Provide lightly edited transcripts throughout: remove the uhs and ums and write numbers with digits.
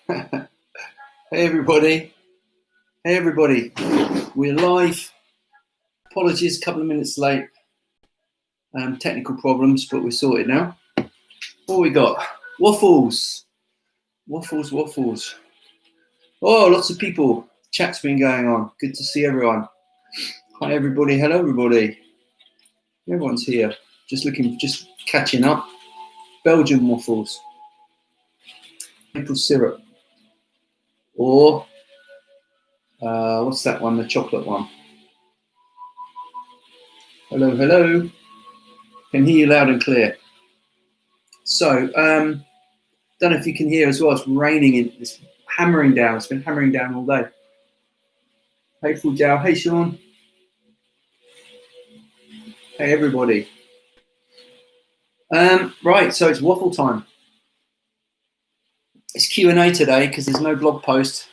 Hey everybody. Hey everybody. We're live. Apologies, a couple of minutes late. Technical problems, but we're sorted now. What we got? Waffles. Waffles. Oh, lots of people. Chat's been going on. Good to see everyone. Hi everybody. Hello everybody. Everyone's here. Just catching up. Belgian waffles. Maple syrup. Or what's that one? The chocolate one. Hello. Can hear you loud and clear. So, don't know if you can hear as well. It's raining. It's hammering down. It's been hammering down all day. Hey, 𝐒𝐿𝐥𝐥𝐨𝐫𝐭. Hey, Sean. Hey, everybody. Right, so it's waffle time. It's Q&A today because there's no blog post.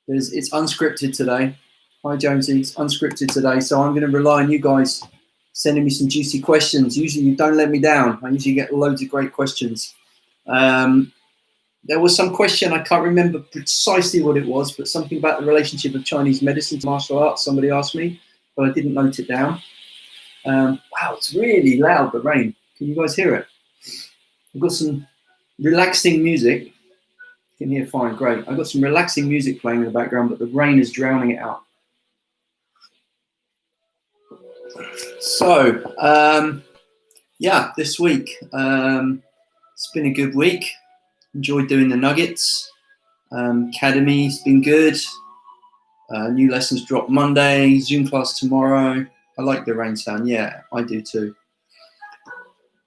It's unscripted today. Hi, Jonesy. It's unscripted today, so I'm going to rely on you guys sending me some juicy questions. Usually you don't let me down. I usually get loads of great questions. There was some question, I can't remember precisely what it was, but something about the relationship of Chinese medicine to martial arts. Somebody asked me, but I didn't note it down. Wow, it's really loud, the rain. Can you guys hear it? I've got some relaxing music. You can hear fine, great. I've got some relaxing music playing in the background, but the rain is drowning it out. So, yeah, this week, it's been a good week. Enjoyed doing the nuggets. Academy's been good. New lessons drop Monday. Zoom class tomorrow. I like the rain sound. Yeah, I do too.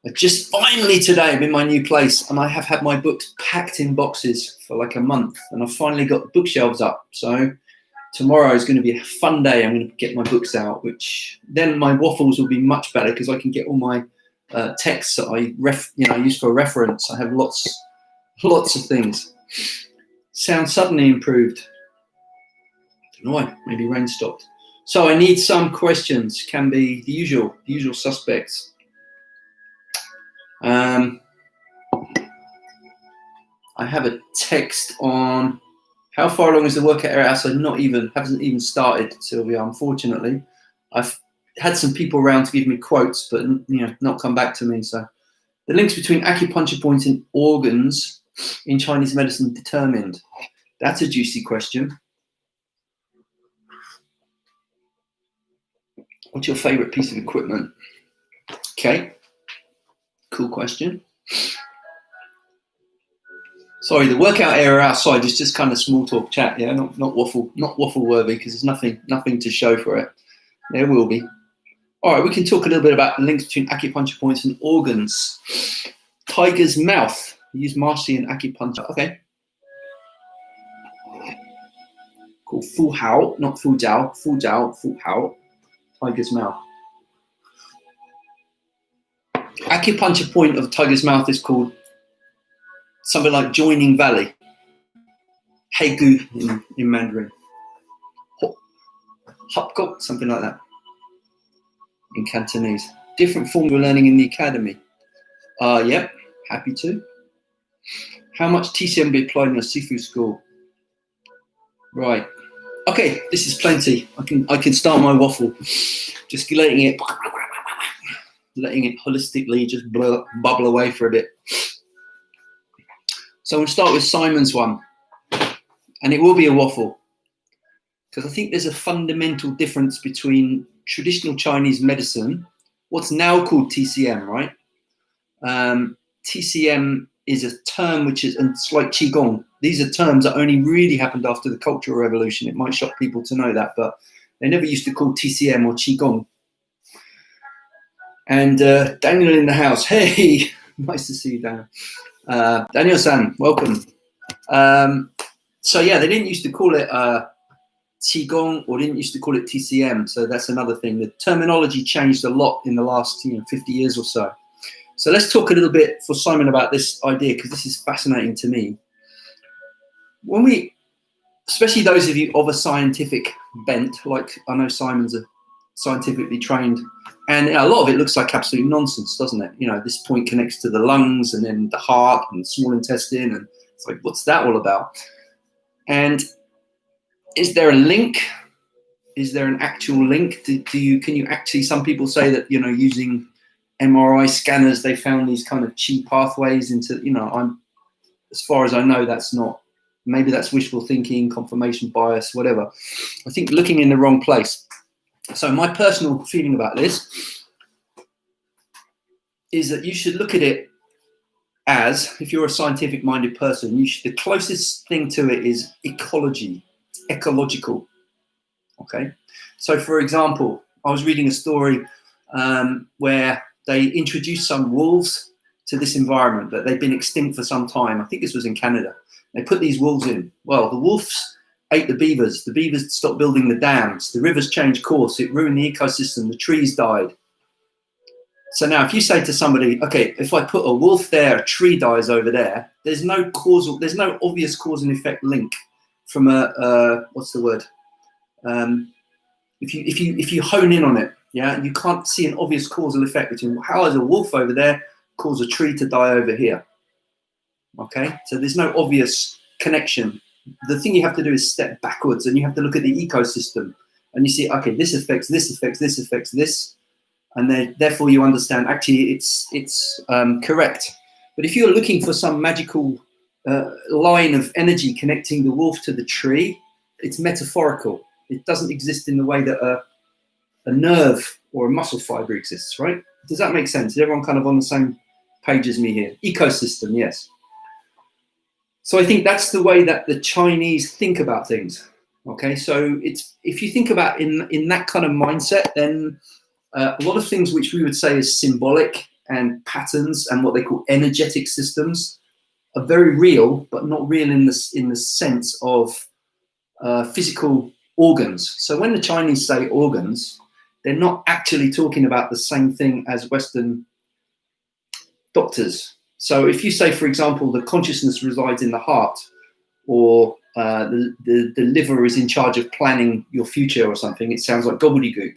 I just finally today, I'm in my new place and I have had my books packed in boxes for like a month and I've finally got the bookshelves up. So tomorrow is going to be a fun day. I'm going to get my books out, which then my waffles will be much better because I can get all my texts that I use for reference. I have lots of things. Sound suddenly improved. I don't know why. Maybe rain stopped. So I need some questions. Can be the usual suspects. I have a text on how far along is the workout area? So hasn't even started, Sylvia. Unfortunately, I've had some people around to give me quotes, but not come back to me. So the links between acupuncture points and organs in Chinese medicine determined. That's a juicy question. What's your favorite piece of equipment? Okay, cool question. Sorry, the workout area outside is just kind of small talk chat, yeah, not waffle worthy because there's nothing to show for it. There will be. All right, we can talk a little bit about the links between acupuncture points and organs. Tiger's mouth. We use Martian acupuncture. Okay. Called fu-hao, not fu-jiao. Fu-hao. Tiger's mouth. Acupuncture point of tiger's mouth is called something like joining valley. 𝐒𝐿𝐥𝐥𝐸 in Mandarin. 𝐒𝐿𝐥𝐸𝐿𝐥𝐸, something like that in Cantonese. Different forms we're learning in the academy. Yep, happy to. How much TCM will be applied in your Sifu school? Right. Okay, this is plenty. I can start my waffle. Just letting it holistically just bubble away for a bit. So we'll start with Simon's one, and it will be a waffle because I think there's a fundamental difference between traditional Chinese medicine, what's now called TCM, right? TCM is a term and it's like Qigong. These are terms that only really happened after the Cultural Revolution. It might shock people to know that, but they never used to call TCM or Qigong. And Daniel in the house. Hey, nice to see you, Daniel. Daniel-san, welcome. So yeah, they didn't used to call it Qigong or didn't used to call it TCM. So that's another thing. The terminology changed a lot in the last 50 years or so. So let's talk a little bit for Simon about this idea because this is fascinating to me. Especially those of you of a scientific bent, like I know Simon's a scientifically trained, and a lot of it looks like absolute nonsense, doesn't it? This point connects to the lungs and then the heart and the small intestine and It's like, what's that all about? And is there a link? Is there an actual link? Can you actually, some people say that, using MRI scanners, they found these kind of chi pathways into, as far as I know, that's not, maybe that's wishful thinking, confirmation bias, whatever. I think looking in the wrong place. So my personal feeling about this is that you should look at it as, if you're a scientific minded person, the closest thing to it is ecology, ecological. Okay. So for example, I was reading a story where they introduced some wolves to this environment that they'd been extinct for some time. I think this was in Canada. They put these wolves in. Well, the wolves ate the beavers. The beavers stopped building the dams. The rivers changed course. It ruined the ecosystem. The trees died. So now if you say to somebody, okay, if I put a wolf there, a tree dies over there, there's no obvious cause and effect link from what's the word? If you hone in on it, yeah, you can't see an obvious causal effect between how is a wolf over there cause a tree to die over here. Okay, so there's no obvious connection. The thing you have to do is step backwards and you have to look at the ecosystem and you see, okay, this affects this, affects this, affects this, and then therefore you understand actually it's correct. But if you're looking for some magical line of energy connecting the wolf to the tree, it's metaphorical. It doesn't exist in the way that a nerve or a muscle fiber exists, right? Does that make sense? Is everyone kind of on the same page as me here? Ecosystem, yes. So I think that's the way that the Chinese think about things. Okay, so if you think about in that kind of mindset, then a lot of things which we would say is symbolic and patterns and what they call energetic systems are very real, but not real in the sense of physical organs. So when the Chinese say organs, they're not actually talking about the same thing as Western doctors. So if you say, for example, the consciousness resides in the heart, or the liver is in charge of planning your future or something, it sounds like gobbledygook.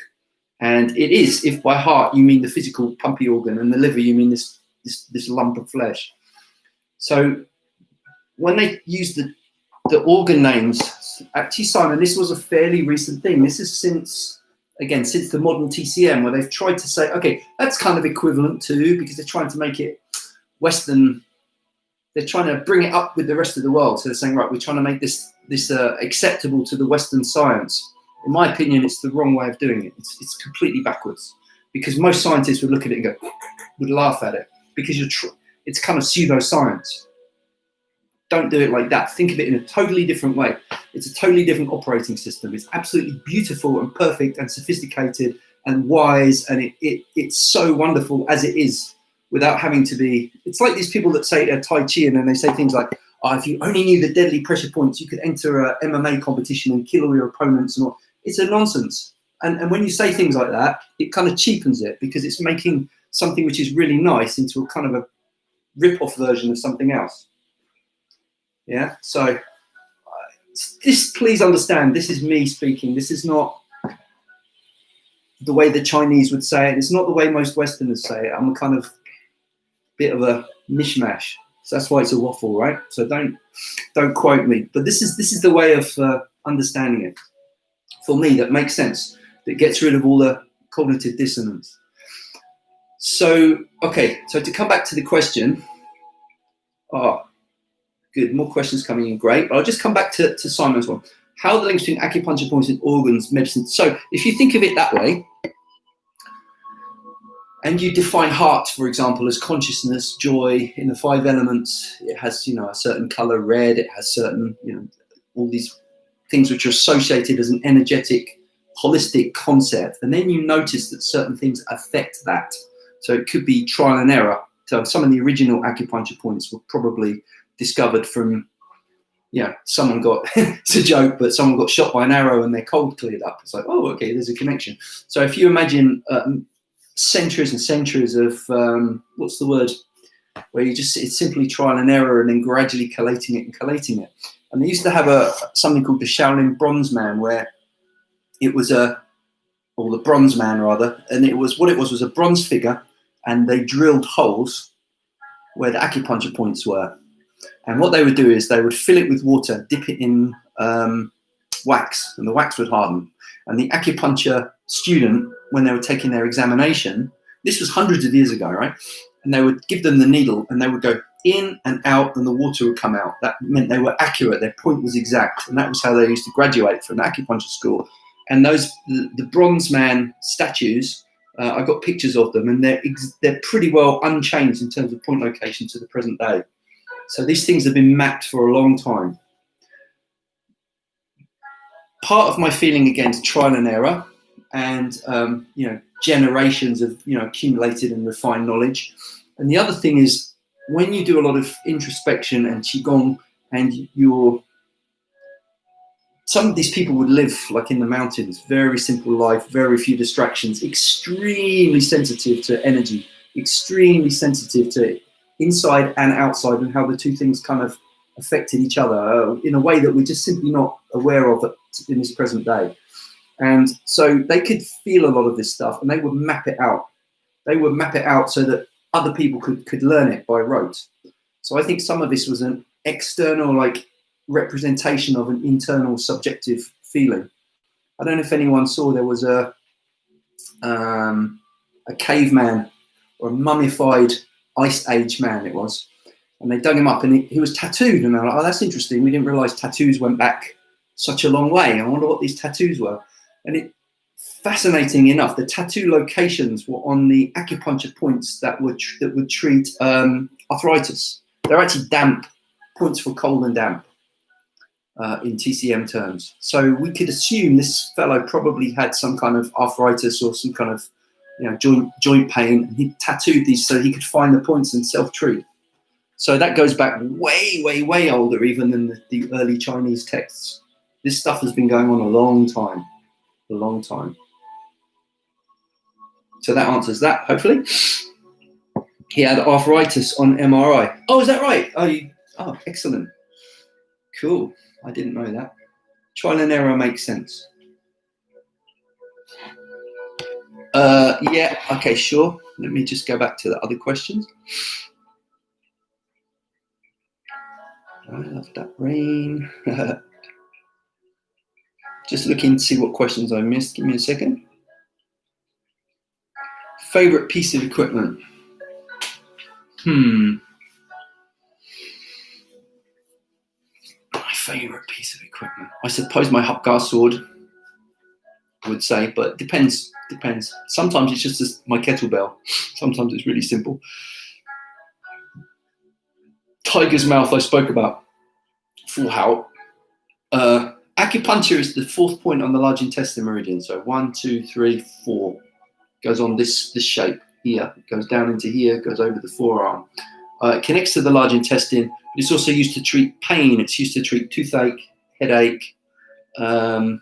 And it is, if by heart you mean the physical pumpy organ and the liver you mean this lump of flesh. So when they use the organ names, actually, Simon, this was a fairly recent thing. This is since the modern TCM, where they've tried to say, okay, that's kind of equivalent to, because they're trying to make it Western, they're trying to bring it up with the rest of the world. So they're saying, right, we're trying to make this acceptable to the Western science. In my opinion, it's the wrong way of doing it. It's completely backwards, because most scientists would look at it and would laugh at it, because it's kind of pseudoscience. Don't do it like that. Think of it in a totally different way. It's a totally different operating system. It's absolutely beautiful and perfect and sophisticated and wise, and it's so wonderful as it is, without having to be. It's like these people that say they're Tai Chi and then they say things like, oh, if you only knew the deadly pressure points, you could enter a MMA competition and kill all your opponents and all. It's a nonsense. And when you say things like that, it kind of cheapens it, because it's making something which is really nice into a kind of a rip-off version of something else. Yeah, so please understand, this is me speaking. This is not the way the Chinese would say it. It's not the way most Westerners say it. I'm a kind of bit of a mishmash. So that's why it's a waffle, right? So don't quote me. But this is the way of understanding it. For me, that makes sense. That gets rid of all the cognitive dissonance. So, okay, so to come back to the question, good, more questions coming in, great. But I'll just come back to Simon's one. How are the links between acupuncture points and organs, medicine? So if you think of it that way, and you define heart, for example, as consciousness, joy, in the 5 elements, it has, a certain color, red, it has certain, all these things which are associated as an energetic, holistic concept. And then you notice that certain things affect that. So it could be trial and error. So some of the original acupuncture points were probably discovered from, someone got, it's a joke, but someone got shot by an arrow and their cold cleared up. It's like, oh, okay, there's a connection. So if you imagine centuries and centuries of, what's the word, where it's simply trial and error and then gradually collating it. And they used to have something called the Shaolin Bronze Man, where it was the Bronze Man rather, and it was a bronze figure, and they drilled holes where the acupuncture points were. And what they would do is they would fill it with water, dip it in wax, and the wax would harden. And the acupuncture student, when they were taking their examination, this was hundreds of years ago, right? And they would give them the needle and they would go in and out and the water would come out. That meant they were accurate, their point was exact. And that was how they used to graduate from acupuncture school. And the Bronze Man statues, I got pictures of them, and they're pretty well unchanged in terms of point location to the present day. So these things have been mapped for a long time. Part of my feeling against trial and error and generations of accumulated and refined knowledge. And the other thing is, when you do a lot of introspection and qigong, and some of these people would live like in the mountains, very simple life, very few distractions, extremely sensitive to energy, extremely sensitive to inside and outside, and how the two things kind of affected each other in a way that we're just simply not aware of in this present day. And so they could feel a lot of this stuff, and they would map it out. They would map it out so that other people could learn it by rote. So I think some of this was an external representation of an internal subjective feeling. I don't know if anyone saw, there was a caveman, or a mummified Ice Age man it was, and they dug him up, and he was tattooed, and they're like, oh, that's interesting, we didn't realize tattoos went back such a long way. I wonder what these tattoos were. And fascinating enough, the tattoo locations were on the acupuncture points that would treat arthritis. They're actually damp points for cold and damp in TCM terms. So we could assume this fellow probably had some kind of arthritis or some kind of joint pain, and he tattooed these so he could find the points and self-treat. So that goes back way, way, way older even than the early Chinese texts. This stuff has been going on a long time. A long time. So that answers that, hopefully. He had arthritis on MRI. Oh, is that right? Oh, excellent. Cool. I didn't know that. Trial and error makes sense. Yeah, okay, sure. Let me just go back to the other questions. I love that rain. Just looking to see what questions I missed. Give me a second. Favorite piece of equipment? My favorite piece of equipment. I suppose my 𝐿𝐴 sword, I would say, but depends. Sometimes it's just my kettlebell. Sometimes it's really simple. Tiger's mouth I spoke about. Full how. Acupuncture is the fourth point on the large intestine meridian. So 1, 2, 3, 4. Goes on this shape here. It goes down into here, goes over the forearm. It connects to the large intestine. But it's also used to treat pain. It's used to treat toothache, headache. But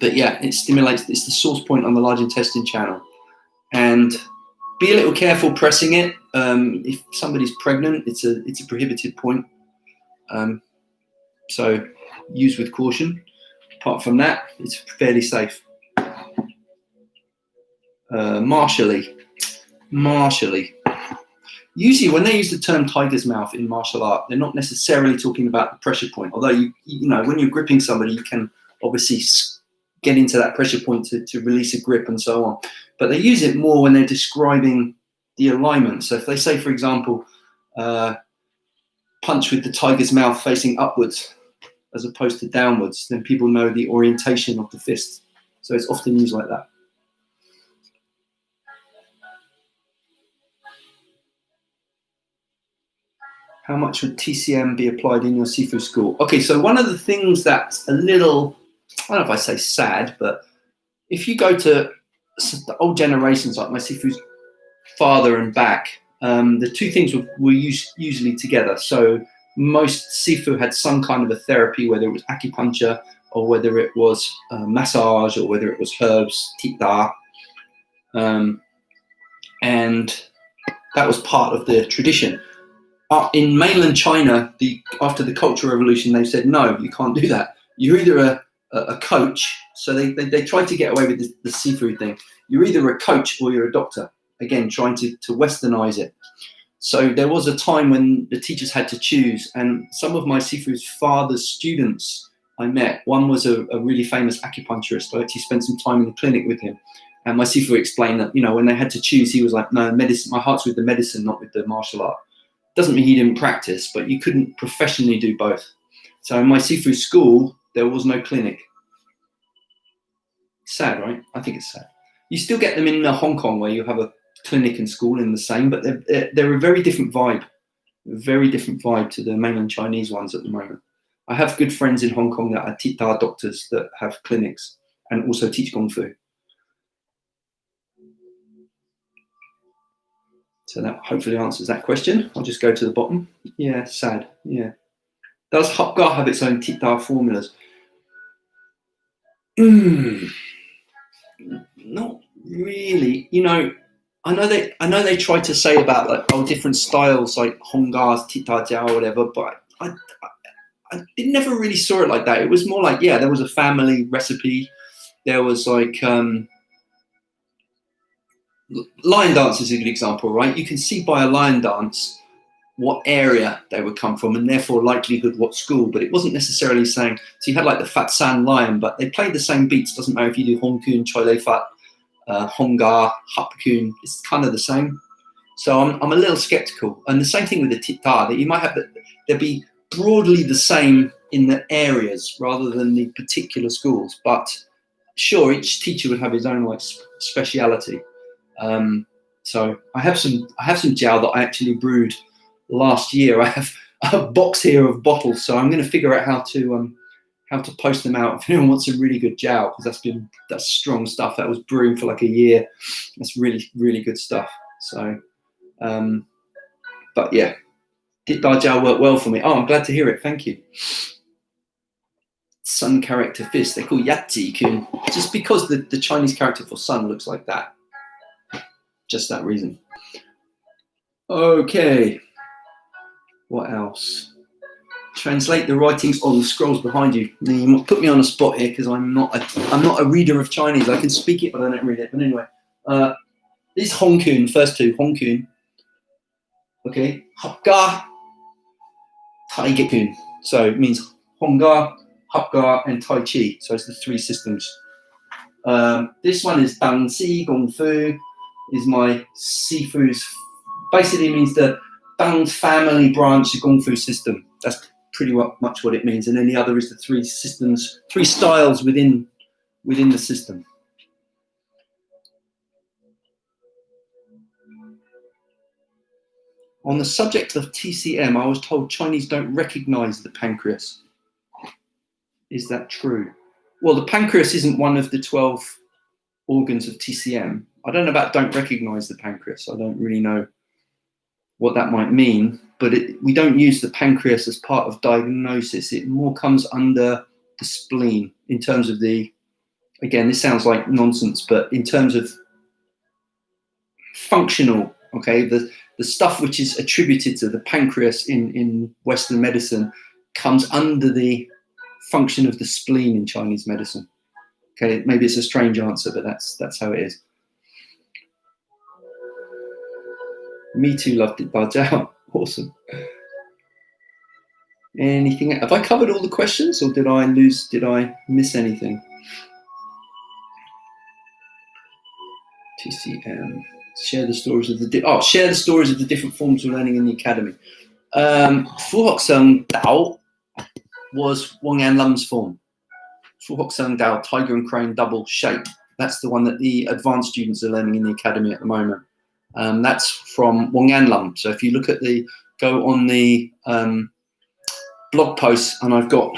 yeah, it stimulates. It's the source point on the large intestine channel. And be a little careful pressing it. If somebody's pregnant, it's a prohibited point. So use with caution. Apart from that, it's fairly safe. Martially. Usually when they use the term tiger's mouth in martial art, they're not necessarily talking about the pressure point. Although, when you're gripping somebody, you can obviously get into that pressure point to release a grip and so on. But they use it more when they're describing the alignment. So if they say, for example, punch with the tiger's mouth facing upwards as opposed to downwards, then people know the orientation of the fist. So it's often used like that. How much would TCM be applied in your Sifu school? Okay, so one of the things that's a little, I don't know if I say sad, but if you go to the old generations, like my Sifu's father and back, the two things were usually together. So most Sifu had some kind of a therapy, whether it was acupuncture or whether it was massage or whether it was herbs, tita. And that was part of the tradition. In mainland China, after the Cultural Revolution, they said, no, you can't do that. You're either a coach, so they tried to get away with the Sifu thing. You're either a coach or you're a doctor. Again, trying to westernize it. So there was a time when the teachers had to choose, and some of my Sifu's father's students I met, one was a really famous acupuncturist. I actually spent some time in the clinic with him. And my Sifu explained that, when they had to choose, he was like, no, medicine, my heart's with the medicine, not with the martial art. Doesn't mean he didn't practice, but you couldn't professionally do both. So in my Sifu school, there was no clinic. Sad, right? I think it's sad. You still get them in Hong Kong where you have a clinic and school in the same, but they're a very different vibe. Very different vibe to the mainland Chinese ones at the moment. I have good friends in Hong Kong that are Tita doctors that have clinics and also teach Kung Fu. So that hopefully answers that question. I'll just go to the bottom. Yeah, sad. Yeah. Does 𝐿𝐴 have its own Tita formulas? Not really. I know they try to say about like different styles like 𝐿𝐴, Tita Jiao, whatever, but I never really saw it like that. It was more like, yeah, there was a family recipe. There was like lion dance is a good example, right? You can see by a lion dance what area they would come from and therefore likelihood what school, but it wasn't necessarily saying, so you had like the Fat San lion, but they played the same beats. Doesn't matter if you do 𝐿𝐴, Choi Lei Fat, 𝐿𝐴, 𝐿𝐴, it's kind of the same. So I'm a little skeptical. And the same thing with the Tita, that you might have they'd be broadly the same in the areas rather than the particular schools. But sure, each teacher would have his own like speciality. So I have some jiao that I actually brewed last year. I have a box here of bottles, so I'm going to figure out how to post them out if anyone wants a really good jiao, because that's strong stuff. That was brewing for like a year. That's really, really good stuff. So, but yeah, Tita jiao worked well for me. Oh, I'm glad to hear it. Thank you. Sun character fist. They call 𝐂𝐡𝐚𝐧𝐧𝐞 just because the Chinese character for sun looks like that. Just that reason. Okay. What else? Translate the writings on the scrolls behind you. Now, you put me on a spot here because I'm not a reader of Chinese. I can speak it, but I don't read it. But anyway, this 𝐿𝐴, first two, 𝐿𝐴. Okay, 𝐿𝐴, 𝐿𝐴. So it means 𝐿𝐴, 𝐿𝐴, and Tai Chi. So it's the three systems. This one is Dang Si Kung Fu. Is my Sifu's. Basically means the Dang family branch of Kung Fu system. That's pretty much what it means. And then the other is the three systems, three styles within the system. On the subject of TCM, I was told Chinese don't recognize the pancreas. Is that true? Well, the pancreas isn't one of the 12 organs of TCM. I don't know about don't recognize the pancreas. I don't really know what that might mean, but we don't use the pancreas as part of diagnosis. It more comes under the spleen in terms of again, this sounds like nonsense, but in terms of functional, okay, the stuff which is attributed to the pancreas in Western medicine comes under the function of the spleen in Chinese medicine. Okay, maybe it's a strange answer, but that's how it is. Me too, loved it, Jiao. Awesome. Anything? Have I covered all the questions, or did I miss anything? TCM. Share the stories of share the stories of the different forms of learning in the academy. 𝐹u Dao was Wang Yanlum's form. 𝐹u Dao, tiger and crane double shape. That's the one that the advanced students are learning in the academy at the moment. That's from Wang Yanlum. So if you look at go on the blog posts, and I've got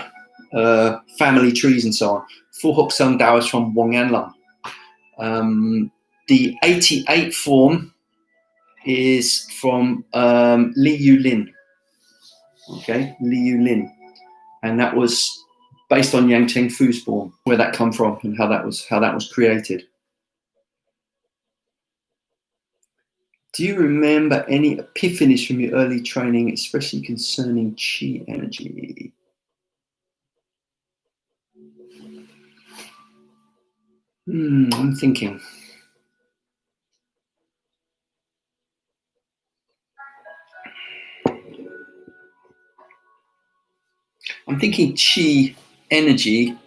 family trees and so on. 𝐹u Dao is from Wang Yanlum. The 88 form is from Li Yulin. Okay, Li Yulin, and that was based on Yang Chengfu's form, where that come from and how that was created. Do you remember any epiphanies from your early training, especially concerning chi energy? I'm thinking. I'm thinking chi, energy.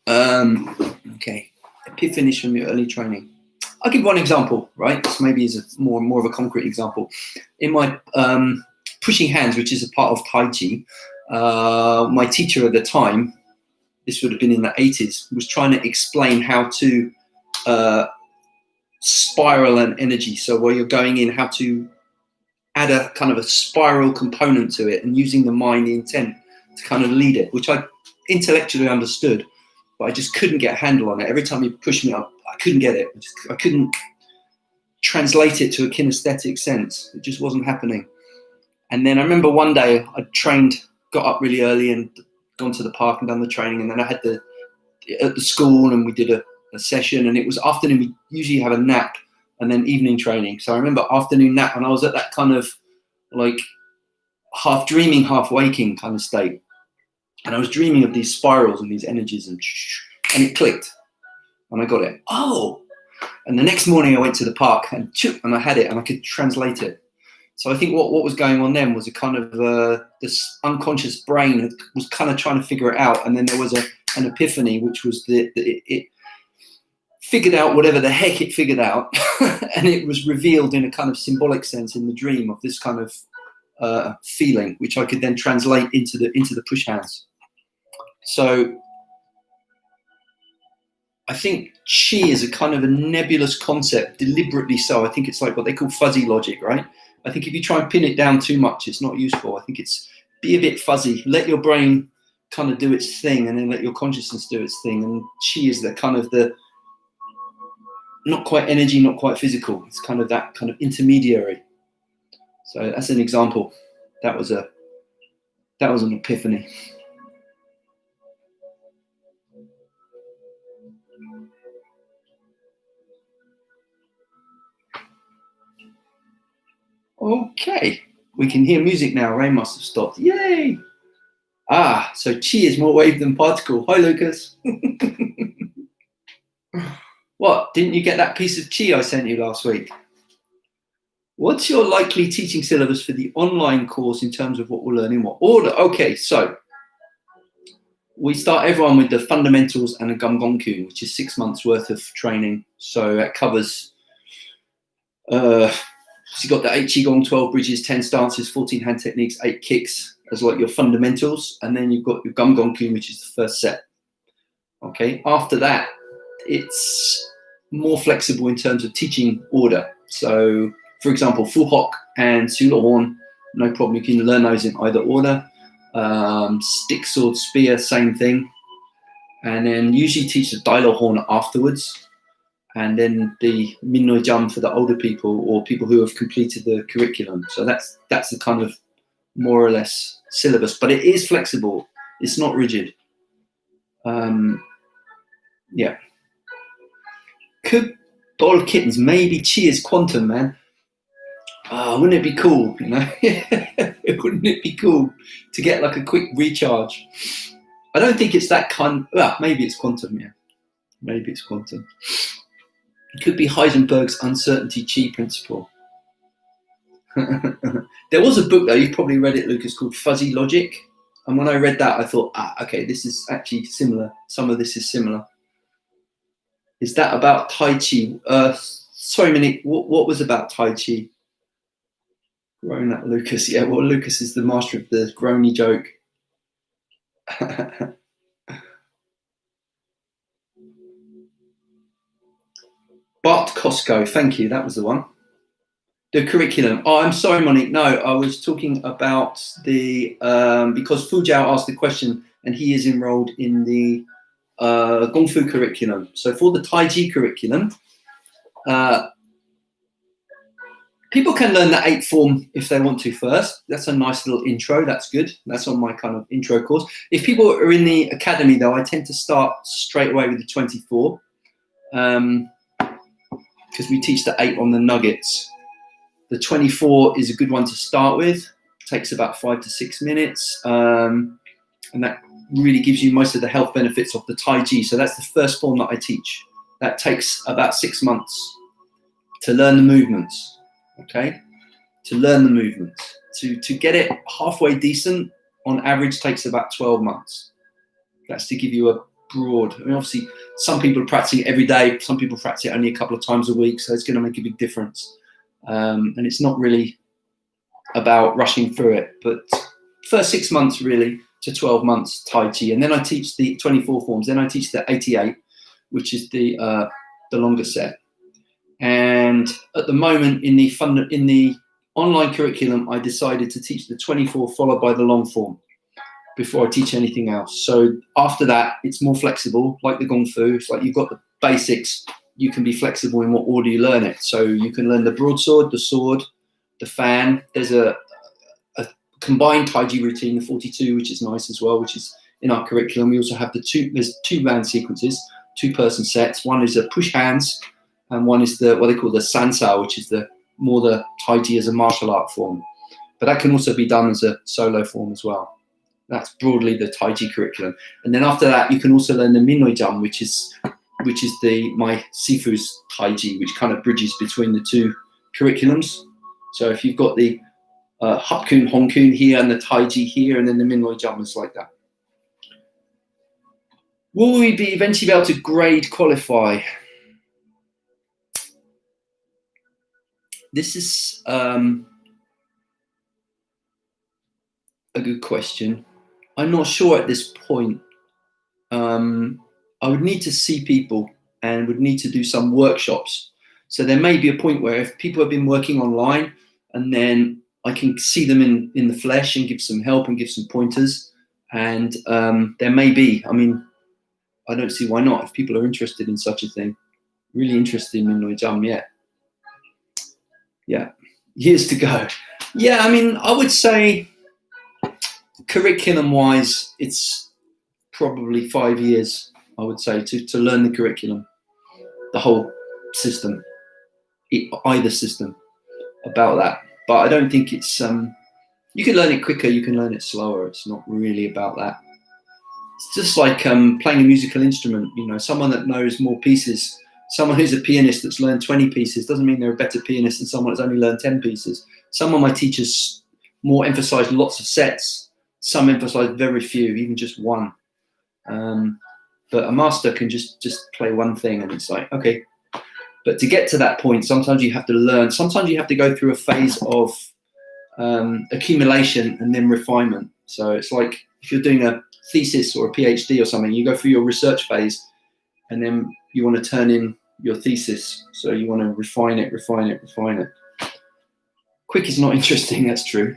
Okay, epiphanies from your early training. I'll give one example, right? This maybe is a more of a concrete example. In my pushing hands, which is a part of Tai Chi, my teacher at the time, this would have been in the 80s, was trying to explain how to spiral an energy. So while you're going in, how to add a kind of a spiral component to it, and using the mind, the intent to kind of lead it, which I intellectually understood, but I just couldn't get a handle on it. Every time he pushed me up, I couldn't get it. I couldn't translate it to a kinesthetic sense. It just wasn't happening. And then I remember one day I got up really early and gone to the park and done the training. And then I had at the school, and we did a session, and it was afternoon. We usually have a nap and then evening training. So I remember afternoon nap, and I was at that kind of like half dreaming, half waking kind of state. And I was dreaming of these spirals and these energies, and it clicked, and I got it. Oh, and the next morning I went to the park, and I had it, and I could translate it. So I think what was going on then was a kind of this unconscious brain was kind of trying to figure it out, and then there was an epiphany, which was it figured out whatever the heck it figured out, and it was revealed in a kind of symbolic sense in the dream of this kind of feeling, which I could then translate into the push hands. So I think chi is a kind of a nebulous concept, deliberately so. I think it's like what they call fuzzy logic, right? I think if you try and pin it down too much, it's not useful. I think it's be a bit fuzzy. Let your brain kind of do its thing, and then let your consciousness do its thing. And chi is the kind of not quite energy, not quite physical. It's kind of that kind of intermediary. So that's an example. That was an epiphany. Okay, we can hear music now. Rain must have stopped. Yay! Ah, so chi is more wave than particle. Hi, Lucas. What? Didn't you get that piece of chi I sent you last week? What's your likely teaching syllabus for the online course in terms of what we'll learn in what order? Okay, so we start everyone with the fundamentals and a 𝐒𝐻𝐿, which is 6 months worth of training. So that covers, so you've got the 8 Qigong, 12 bridges, 10 stances, 14 hand techniques, 8 kicks as like your fundamentals. And then you've got your 𝐒𝐻𝐿, which is the first set. Okay, after that, it's more flexible in terms of teaching order. So, for example, Fu Hok and Sulahorn, no problem. You can learn those in either order. Stick, sword, spear, same thing. And then usually teach the Dailahorn afterwards. And then the Minnoi Jam for the older people or people who have completed the curriculum. So that's the kind of more or less syllabus, but it is flexible. It's not rigid. Yeah. Could doll kittens maybe chi is quantum, man? Wouldn't it be cool? You know, wouldn't it be cool to get like a quick recharge? I don't think it's that kind. Well, maybe it's quantum. Yeah, maybe it's quantum. It could be Heisenberg's uncertainty chi principle. There was a book though, you've probably read it, Lucas, called Fuzzy Logic. And when I read that, I thought, okay, this is actually similar. Some of this is similar. Is that about Tai Chi? Sorry, Monique, what was about Tai Chi? Grown up Lucas. Yeah, well, Lucas is the master of the groany joke. Bart Costco, thank you. That was the one. The curriculum. Oh, I'm sorry, Monique. No, I was talking about the because Fu Jiao asked the question, and he is enrolled in the Kung Fu curriculum. So for the Tai Chi curriculum, people can learn the 8th form if they want to first. That's a nice little intro. That's good. That's on my kind of intro course. If people are in the academy, though, I tend to start straight away with the 24. Because we teach the 8 on the nuggets. The 24 is a good one to start with. It takes about 5 to 6 minutes. And that really gives you most of the health benefits of the Tai Chi. So that's the first form that I teach. That takes about 6 months to learn the movements. Okay? To learn the movements. To get it halfway decent, on average takes about 12 months. That's to give you a broad, I mean, obviously some people are practicing it every day, some people practice it only a couple of times a week, so it's going to make a big difference. And it's not really about rushing through it, but first 6 months really to 12 months Tai Chi. And then I teach the 24 forms, then I teach the 88, which is the longer set. And at the moment in the online curriculum, I decided to teach the 24 followed by the long form before I teach anything else. So after that, it's more flexible, like the Gong Fu. It's like you've got the basics. You can be flexible in what order you learn it. So you can learn the broadsword, the sword, the fan. There's a combined Taiji routine, the 42, which is nice as well, which is in our curriculum. We also have there's two band sequences, 2-person sets. One is a push hands, and one is what they call the Sansao, which is the Taiji as a martial art form. But that can also be done as a solo form as well. That's broadly the Taiji curriculum. And then after that, you can also learn the Minoi-jump, which is my Sifu's Taiji, which kind of bridges between the two curriculums. So if you've got the 𝐿𝐴𝐿, 𝐿𝐴𝐿 here and the Taiji here, and then the Minoi-jump is like that. Will we eventually be able to grade qualify? This is a good question. I'm not sure at this point. I would need to see people and would need to do some workshops. So there may be a point where if people have been working online and then I can see them in the flesh and give some help and give some pointers. And there may be, I mean, I don't see why not if people are interested in such a thing. Really interested in Minoi-jump, yeah. Yeah, years to go. Yeah, I mean, I would say curriculum-wise, it's probably 5 years, I would say, to learn the curriculum, the whole system, either system, about that. But I don't think it's, you can learn it quicker, you can learn it slower. It's not really about that. It's just like playing a musical instrument, you know, someone that knows more pieces, someone who's a pianist that's learned 20 pieces doesn't mean they're a better pianist than someone that's only learned 10 pieces. Some of my teachers more emphasize lots of sets. Some emphasize very few, even just one. But a master can just play one thing and it's like, okay. But to get to that point, sometimes you have to learn. Sometimes you have to go through a phase of accumulation and then refinement. So it's like if you're doing a thesis or a PhD or something, you go through your research phase and then you want to turn in your thesis. So you want to refine it. Quick is not interesting, that's true.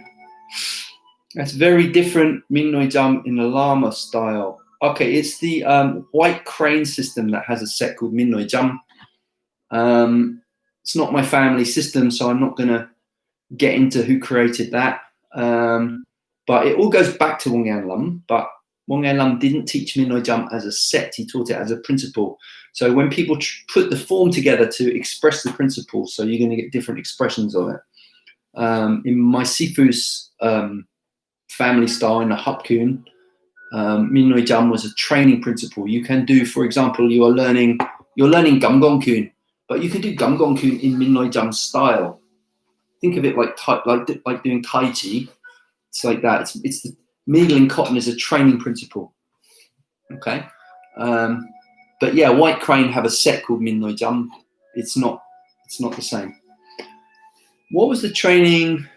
That's very different Minoi-jump in the Lama style. Okay, it's the white crane system that has a set called Minoi-jump. It's not my family system, so I'm not going to get into who created that. But it all goes back to Wang-Yan-Lum, but Wang-Yan-Lum didn't teach Minoi-jump as a set, he taught it as a principle. So when people put the form together to express the principle, so you're going to get different expressions of it. In my Sifu's family style, in the 𝐿𝐴𝐿, Minoi-jump was a training principle. You can do, for example, you're learning 𝐿𝐴𝐿𝐿, but you can do 𝐿𝐴𝐿𝐿 in Minoi-jump style. Think of it like doing Tai Chi. It's like that. It's the needling cotton is a training principle. Okay. But yeah, white crane have a set called Minoi-jump. It's not the same. What was the training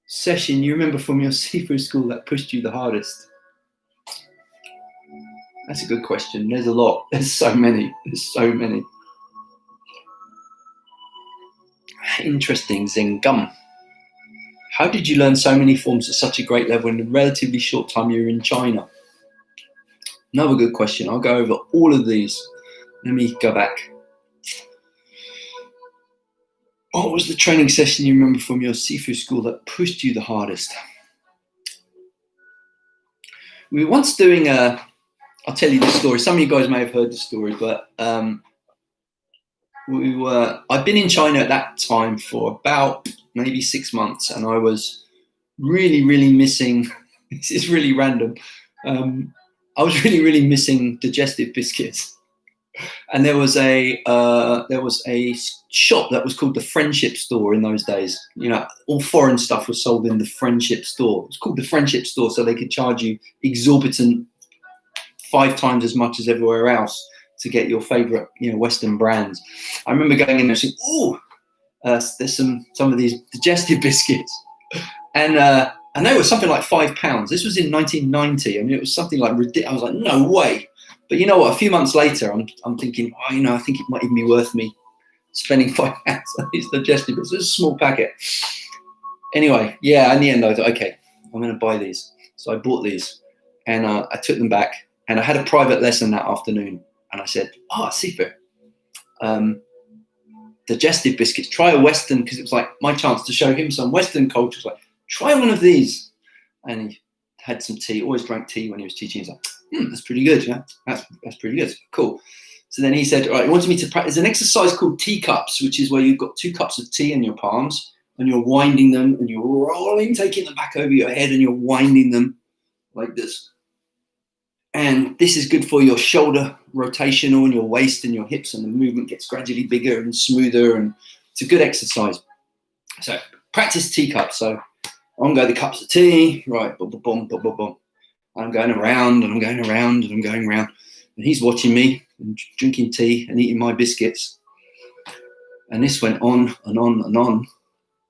session you remember from your Sifu school that pushed you the hardest? That's a good question. There's a lot. There's so many. Interesting, 𝐿𝐴𝐿𝐿. How did you learn so many forms at such a great level in a relatively short time you were in China? Another good question. I'll go over all of these. Let me go back. What was the training session you remember from your Sifu school that pushed you the hardest? We were once doing I'll tell you the story. Some of you guys may have heard the story, but I'd been in China at that time for about maybe 6 months, and I was really missing, this is really random, I was really missing digestive biscuits. And there was a shop that was called the Friendship Store in those days. You know, all foreign stuff was sold in the Friendship Store. It's called the Friendship Store so they could charge you exorbitant 5 times as much as everywhere else to get your favorite, you know, Western brands. I remember going in there and saying, "Oh, there's some of these digestive biscuits," and they were something like £5. This was in 1990. I mean, it was something like ridiculous. I was like, no way. But you know what? A few months later, I'm thinking, oh, you know, I think it might even be worth me spending £5 on these digestive biscuits. It's a small packet. Anyway, yeah. In the end, I thought, okay, I'm going to buy these. So I bought these, and I took them back, and I had a private lesson that afternoon. And I said, "Oh, Sifu, digestive biscuits. Try a Western," because it was like my chance to show him some Western culture. It was like, "Try one of these." And he had some tea. Always drank tea when he was teaching. He's like, "That's pretty good. Yeah, that's pretty good. Cool." So then he said, "All right, he wanted me to practice an exercise called teacups, which is where you've got 2 cups of tea in your palms and you're winding them and you're rolling, taking them back over your head and you're winding them like this. And this is good for your shoulder rotational and your waist and your hips, and the movement gets gradually bigger and smoother, and it's a good exercise. So practice teacups. So on go the cups of tea, right, boom, boom, boom, boom, boom, boom. I'm going around and I'm going around and I'm going around. And he's watching me and drinking tea and eating my biscuits. And this went on and on and on.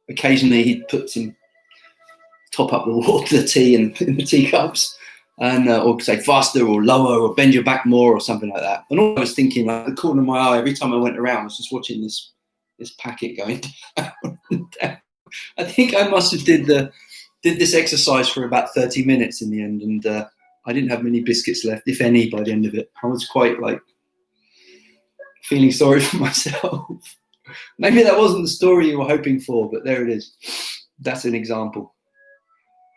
Occasionally he'd put some, top up the water, the tea in the teacups. And or say faster or lower or bend your back more or something like that. And all I was thinking, like the corner of my eye, every time I went around, I was just watching this packet going down and down. I think I must have did this exercise for about 30 minutes in the end, and I didn't have many biscuits left, if any, by the end of it. I was quite like feeling sorry for myself. Maybe that wasn't the story you were hoping for, but there it is. That's an example.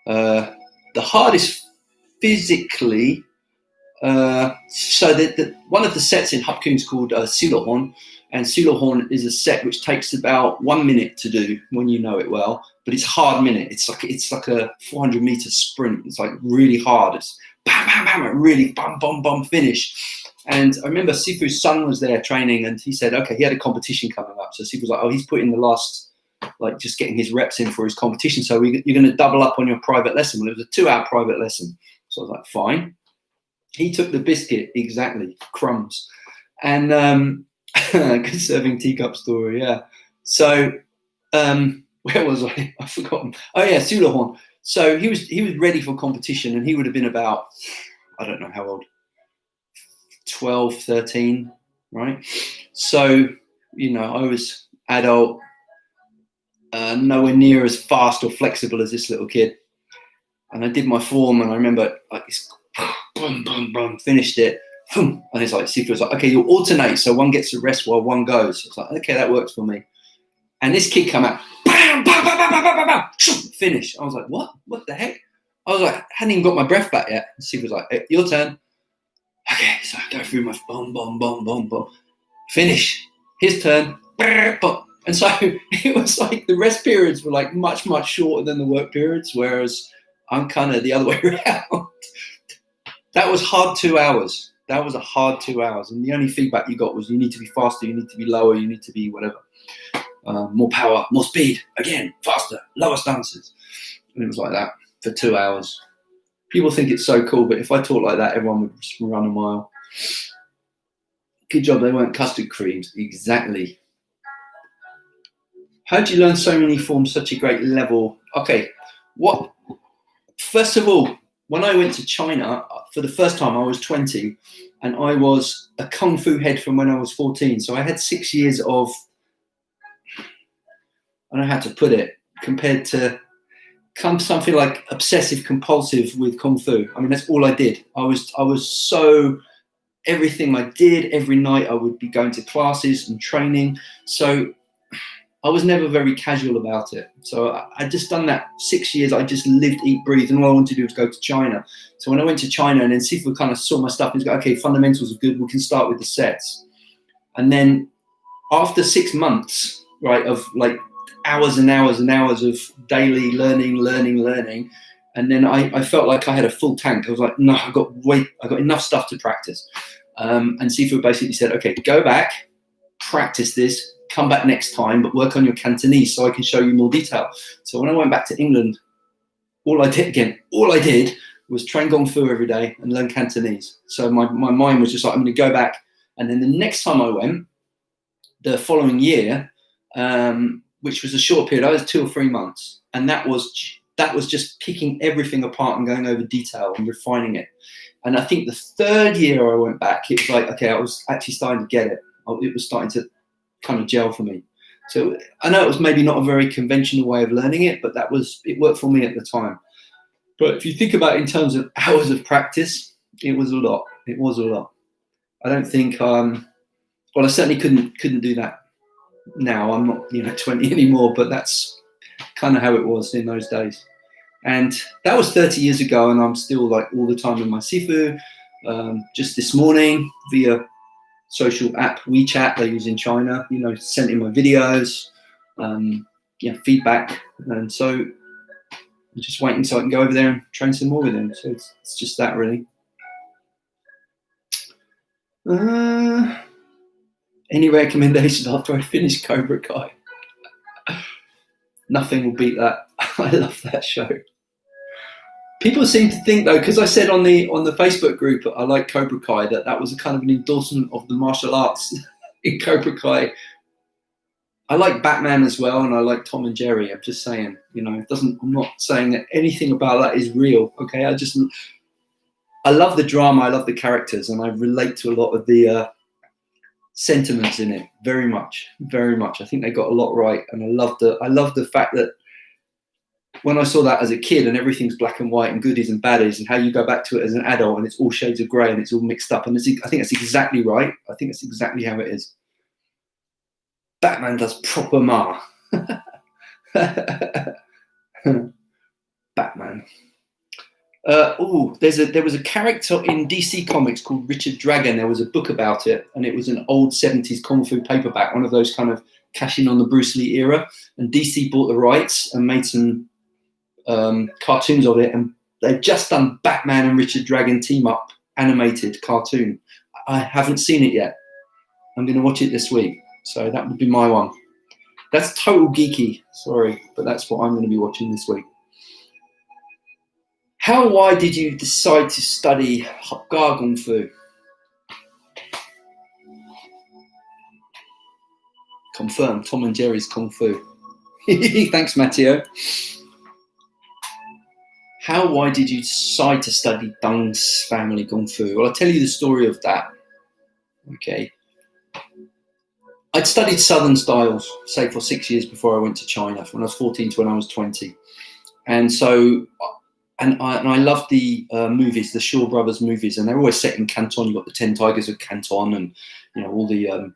The hardest physically, so that one of the sets in 𝐿𝐴𝐿 is called 𝐒𝐮𝐩𝐸𝐿, and 𝐒𝐮𝐩𝐸𝐿 is a set which takes about 1 minute to do when you know it well, but it's hard minute. It's like a 400-meter sprint. It's like really hard. It's bam, bam, bam, really bum, bum, bum, finish. And I remember Sifu's son was there training, and he said, okay, he had a competition coming up. So Sifu was like, oh, he's putting the last, like just getting his reps in for his competition. So you're going to double up on your private lesson. Well, it was a 2-hour private lesson. So I was like, fine. He took the biscuit, exactly, crumbs. And good serving teacup story, yeah. So where was I? I've forgotten. Oh yeah, 𝐒𝐿𝐴𝐿. So he was ready for competition, and he would have been about, I don't know how old, 12, 13, right? So, you know, I was adult, nowhere near as fast or flexible as this little kid. And I did my form, and I remember like this, boom, boom, boom, finished it. And it's like, Sifu was like, okay, you'll alternate, so one gets a rest while one goes. It's like, okay, that works for me. And this kid come out, bam, bam, bam, bam, bam, bam, bam, finish. I was like, what? What the heck? I was like, hadn't even got my breath back yet. And Sifu was like, hey, your turn. Okay, so I go through my boom, boom, boom, boom, boom. Finish. His turn. And so it was like the rest periods were like much, much shorter than the work periods, whereas I'm kind of the other way around. That was hard 2 hours. That was a hard 2 hours. And the only feedback you got was you need to be faster, you need to be lower, you need to be whatever. More power, more speed, again, faster, lower stances. And it was like that for 2 hours. People think it's so cool, but if I talk like that, everyone would just run a mile. Good job they weren't custard creams. Exactly. How did you learn so many forms, such a great level? Okay, first of all, when I went to China, for the first time, I was 20, and I was a Kung Fu head from when I was 14. So I had 6 years of, I don't know how to put it, compared to something like obsessive compulsive with Kung Fu. I mean, that's all I did. I was so, everything I did, every night I would be going to classes and training. So I was never very casual about it. So I just done that 6 years. I just lived, eat, breathe, and all I wanted to do was go to China. So when I went to China, and then Sifu kind of saw my stuff and was like, okay, fundamentals are good. We can start with the sets. And then after 6 months, right, of like hours and hours and hours of daily learning. And then I felt like I had a full tank. I was like, no, I got enough stuff to practice. And Sifu basically said, okay, go back, practice this, come back next time, but work on your Cantonese so I can show you more detail. So when I went back to England, all I did was train Kung Fu every day and learn Cantonese. So my mind was just like, I'm going to go back. And then the next time I went, the following year, which was a short period, I was 2 or 3 months. And that was just picking everything apart and going over detail and refining it. And I think the third year I went back, it was like, okay, I was actually starting to get it. It was starting to kind of gel for me. So I know it was maybe not a very conventional way of learning it, but it worked for me at the time. But if you think about it in terms of hours of practice, it was a lot. It was a lot. I don't think, well, I certainly couldn't do that now. I'm not, 20 anymore, but that's kind of how it was in those days. And that was 30 years ago, and I'm still like all the time in my Sifu. Just this morning, via social app WeChat they use in China, sent in my videos, feedback, and so I'm just waiting so I can go over there and train some more with him. So it's just that, really. Any recommendations after I finish Cobra Kai? Nothing will beat that. I love that show. People seem to think, though, because I said on the Facebook group I like Cobra Kai, that was a kind of an endorsement of the martial arts in Cobra Kai. I like Batman as well, and I like Tom and Jerry. I'm just saying, I'm not saying that anything about that is real. Okay, I love the drama, I love the characters, and I relate to a lot of the sentiments in it very much, very much. I think they got a lot right, and I love the fact that when I saw that as a kid and everything's black and white and goodies and baddies, and how you go back to it as an adult and it's all shades of grey and it's all mixed up, and I think that's exactly right. I think that's exactly how it is. Batman does proper ma. Batman. There was a character in DC Comics called Richard Dragon. There was a book about it, and it was an old 70s Kung Fu paperback, one of those kind of cashing on the Bruce Lee era. And DC bought the rights and made some cartoons of it, and they've just done Batman and Richard Dragon team up animated cartoon. I haven't seen it yet. I'm going to watch it this week, so that would be my one. That's total geeky, sorry, but that's what I'm going to be watching this week. Why did you decide to study 𝐒𝐻 Kung Fu? Confirm, Tom and Jerry's Kung Fu. Thanks, Matteo. Why did you decide to study Deng's family Kung Fu? Well, I'll tell you the story of that. Okay. I'd studied Southern styles, say, for 6 years before I went to China, from when I was 14 to when I was 20. And so, and I loved the movies, the Shaw Brothers movies, and they're always set in Canton. You've got the 10 Tigers of Canton, and, all the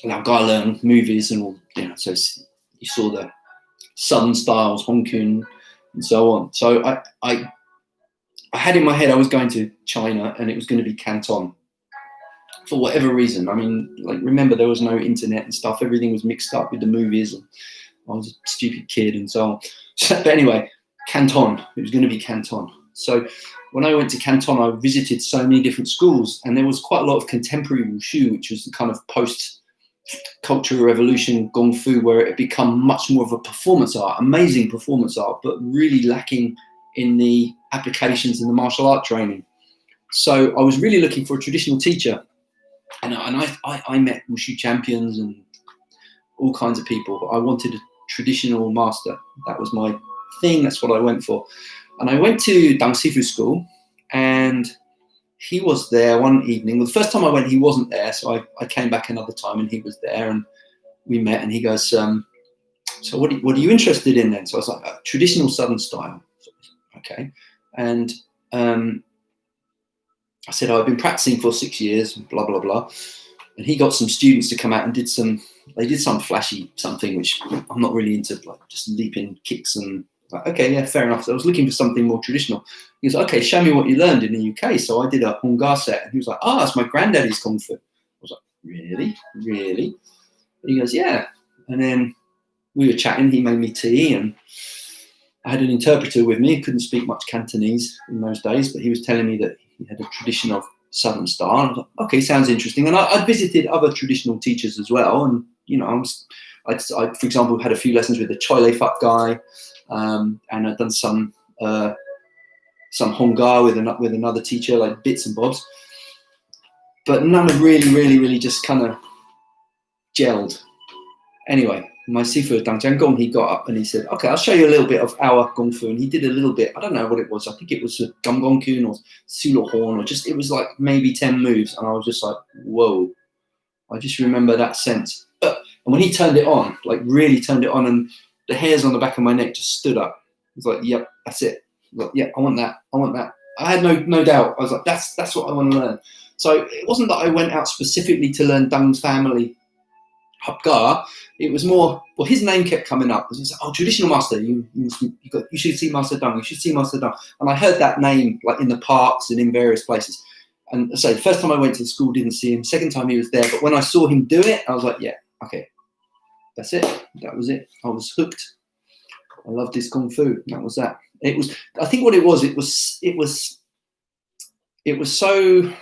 Lau Garland movies, and all, so you saw the Southern styles, Hong Kong, and so on. So I had in my head I was going to China, and it was going to be Canton. For whatever reason, I mean, like, remember, there was no internet and stuff. Everything was mixed up with the movies, and I was a stupid kid and so on. But anyway, Canton, it was going to be Canton. So when I went to Canton, I visited so many different schools, and there was quite a lot of contemporary wushu, which was the kind of post-cultural revolution Kung Fu, where it had become much more of a performance art, amazing performance art, but really lacking in the applications in the martial art training. So I was really looking for a traditional teacher. And I met wushu champions and all kinds of people, but I wanted a traditional master. That was my thing. That's what I went for. And I went to Deng Sifu school, and he was there one evening. Well, the first time I went, he wasn't there. So I came back another time, and he was there, and we met, and he goes, so what are you interested in then? So I was like, traditional Southern style. So, okay. And I said, I've been practicing for 6 years, blah, blah, blah. And he got some students to come out and they did some flashy something, which I'm not really into, like just leaping kicks and like, okay, yeah, fair enough. So I was looking for something more traditional. He was like, okay, show me what you learned in the UK. So I did a Hungar set, and he was like, it's my granddaddy's Kung Fu. I was like, really? Really? And he goes, yeah. And then we were chatting, he made me tea, and I had an interpreter with me. He couldn't speak much Cantonese in those days, but he was telling me that he had a tradition of Southern style. And I thought, okay, sounds interesting. And I'd visited other traditional teachers as well. And, you know, I, for example, had a few lessons with the 𝐿𝐴 guy, and I'd done some Hongga with another teacher, like bits and bobs. But none of really just kind of gelled. Anyway, my Sifu 𝐒𝐻𝐷𝐻𝐿, he got up and he said, okay, I'll show you a little bit of our Kung Fu. And he did a little bit, I don't know what it was. I think it was 𝐂𝐚𝐭𝐫𝐨𝐵 or 𝐿𝐴𝐴 or just, it was like maybe 10 moves. And I was just like, whoa. I just remember that sense. And when he turned it on, like really turned it on, and the hairs on the back of my neck just stood up. I was like, yep, that's it. I was like, yeah, I want that. I want that. I had no doubt. I was like, that's what I want to learn. So it wasn't that I went out specifically to learn Dung's family Hapga. It was more, well, his name kept coming up. It was like, oh, traditional master, you should see Master Dung, you should see Master Dung. And I heard that name like in the parks and in various places. And so the first time I went to the school, didn't see him. Second time he was there. But when I saw him do it, I was like, yeah, okay, that's it. That was it. I was hooked. I loved his Kung Fu. That was that. It was, I think what it was so,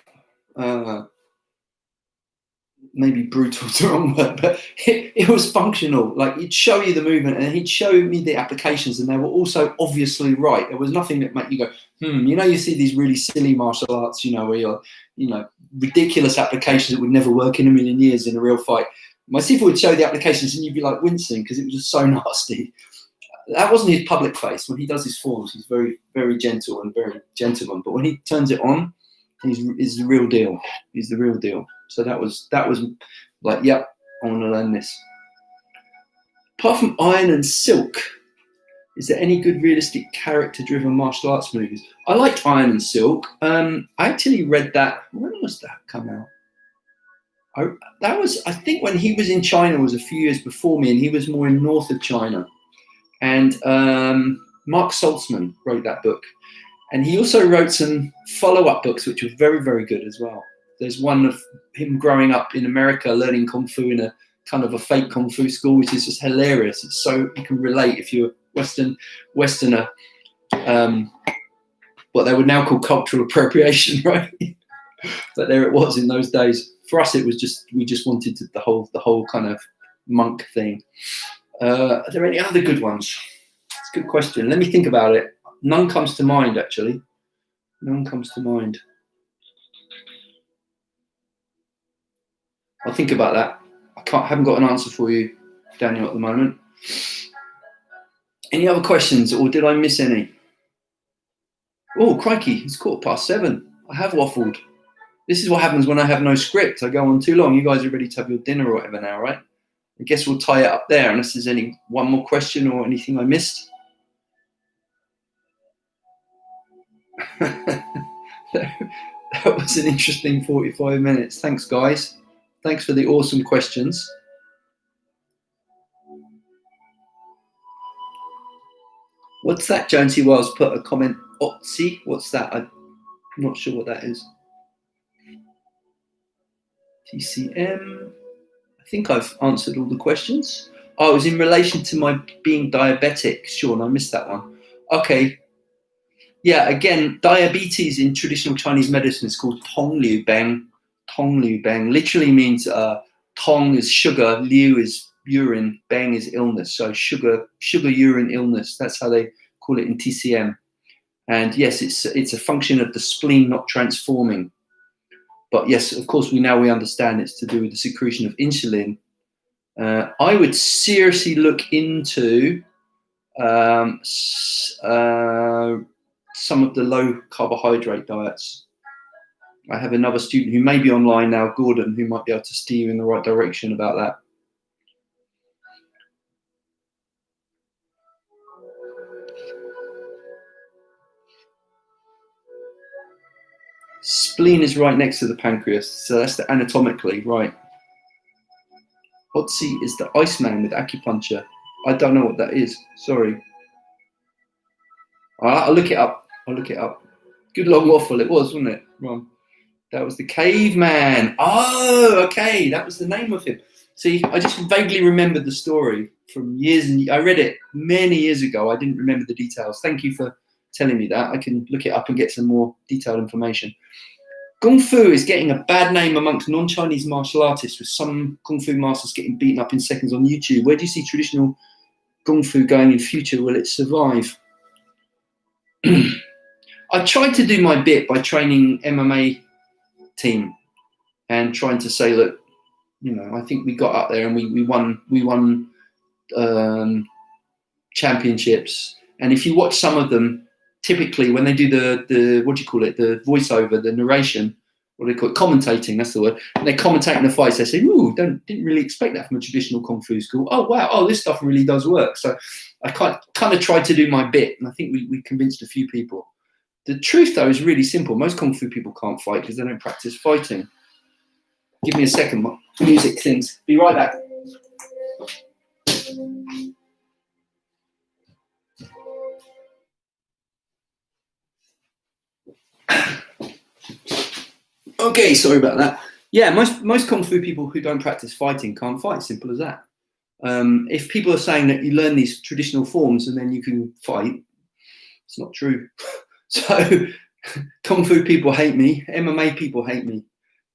maybe brutal is the wrong word, but it was functional. Like, he'd show you the movement and he'd show me the applications, and they were also obviously right. There was nothing that made you go, you know, you see these really silly martial arts, you know, where you're, you know, ridiculous applications that would never work in a million years in a real fight. My Sifu would show the applications and you'd be like wincing because it was just so nasty. That wasn't his public face. When he does his forms, he's very, very gentle and very gentleman. But when he turns it on, he's the real deal. He's the real deal. So that was like, yep, I want to learn this. Apart from Iron and Silk, is there any good realistic character-driven martial arts movies? I liked Iron and Silk. I actually read that. When was that come out? That was, I think, when he was in China, was a few years before me, and he was more in north of China. And Mark Saltzman wrote that book. And he also wrote some follow-up books, which were very, very good as well. There's one of him growing up in America, learning Kung Fu in a kind of a fake Kung Fu school, which is just hilarious. It's so, you can relate if you're a Westerner, what they would now call cultural appropriation, right? But there it was in those days. For us, it was just, we just wanted the whole kind of monk thing. Are there any other good ones? It's a good question. Let me think about it. None comes to mind, actually. None comes to mind. I'll think about that. Haven't got an answer for you, Daniel, at the moment. Any other questions, or did I miss any? Oh, crikey, it's 7:15. I have waffled. This is what happens when I have no script. I go on too long. You guys are ready to have your dinner or whatever now, right? I guess we'll tie it up there, unless there's one more question or anything I missed. That was an interesting 45 minutes. Thanks, guys. Thanks for the awesome questions. What's that? Jonesy Wells put a comment. 𝐂𝐡𝐚𝐧𝐧. What's that? I'm not sure what that is. TCM. I think I've answered all the questions. Oh, it was in relation to my being diabetic. Sean, I missed that one. Okay. Yeah, again, diabetes in traditional Chinese medicine is called tongliubeng. Tongliubeng literally means tong is sugar, liu is urine, bang is illness. So sugar, urine, illness. That's how they call it in TCM. And yes, it's a function of the spleen not transforming. But yes, of course, we understand it's to do with the secretion of insulin. I would seriously look into some of the low carbohydrate diets. I have another student who may be online now, Gordon, who might be able to steer you in the right direction about that. Spleen is right next to the pancreas, so that's anatomically right. 𝐒𝐡𝐚𝐧𝐧 is the Iceman with acupuncture. I don't know what that is. Sorry. I'll look it up. Good long waffle it was, wasn't it? Ron? That was the caveman. Oh, okay. That was the name of him. See, I just vaguely remembered the story from years, and I read it many years ago. I didn't remember the details. Thank you for telling me that. I can look it up and get some more detailed information. Kung Fu is getting a bad name amongst non-Chinese martial artists, with some Kung Fu masters getting beaten up in seconds on YouTube. Where do you see traditional Kung Fu going in future? Will it survive? I tried to do my bit by training MMA team and trying to say, look, you know, I think we got up there and we won championships. And if you watch some of them, typically when they do the what do you call it, the voiceover, the narration, what do they call it, commentating, that's the word. And they're commentating the fights, they say, ooh, didn't really expect that from a traditional Kung Fu school. Oh, wow, oh, this stuff really does work. So I kind of tried to do my bit, and I think we convinced a few people. The truth, though, is really simple. Most Kung Fu people can't fight because they don't practice fighting. Give me a second, my music things. Be right back. Okay, sorry about that. Yeah, most Kung Fu people who don't practice fighting can't fight. Simple as that. If people are saying that you learn these traditional forms and then you can fight, it's not true. So Kung Fu people hate me. MMA people hate me.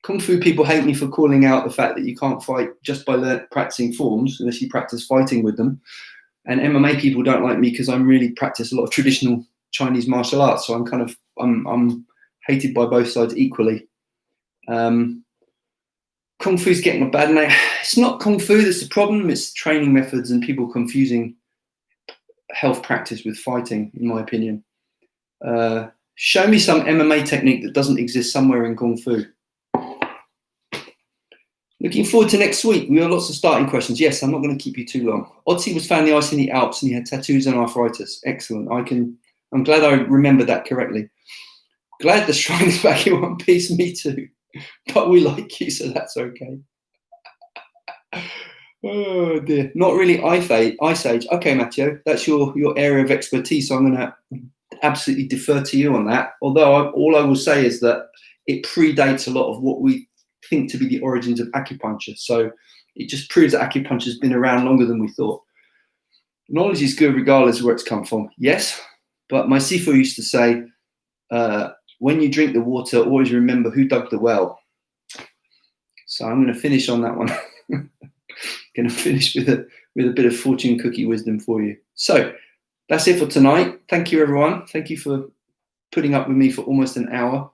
Kung Fu people hate me for calling out the fact that you can't fight just by practicing forms unless you practice fighting with them. And MMA people don't like me because I really practice a lot of traditional Chinese martial arts. So I'm hated by both sides equally. Kung Fu's getting a bad name. It's not Kung Fu that's the problem. It's training methods and people confusing health practice with fighting, in my opinion. Show me some MMA technique that doesn't exist somewhere in Kung Fu. Looking forward to next week. We have lots of starting questions. Yes, I'm not going to keep you too long. 𝐂𝐡𝐚𝐧𝐧 was found in the ice in the Alps and he had tattoos and arthritis. Excellent. I'm glad I remembered that correctly. Glad the shrine is back in one piece. Me too. But we like you, so that's okay. Oh dear. Not really Ice Age. Okay, Matteo, that's your area of expertise. So I'm going to absolutely defer to you on that. Although all I will say is that it predates a lot of what we think to be the origins of acupuncture. So it just proves that acupuncture has been around longer than we thought. Knowledge is good regardless of where it's come from. Yes, but my Sifu used to say, when you drink the water, always remember who dug the well. So I'm going to finish on that one. Going to finish with a bit of fortune cookie wisdom for you. So that's it for tonight. Thank you, everyone. Thank you for putting up with me for almost an hour.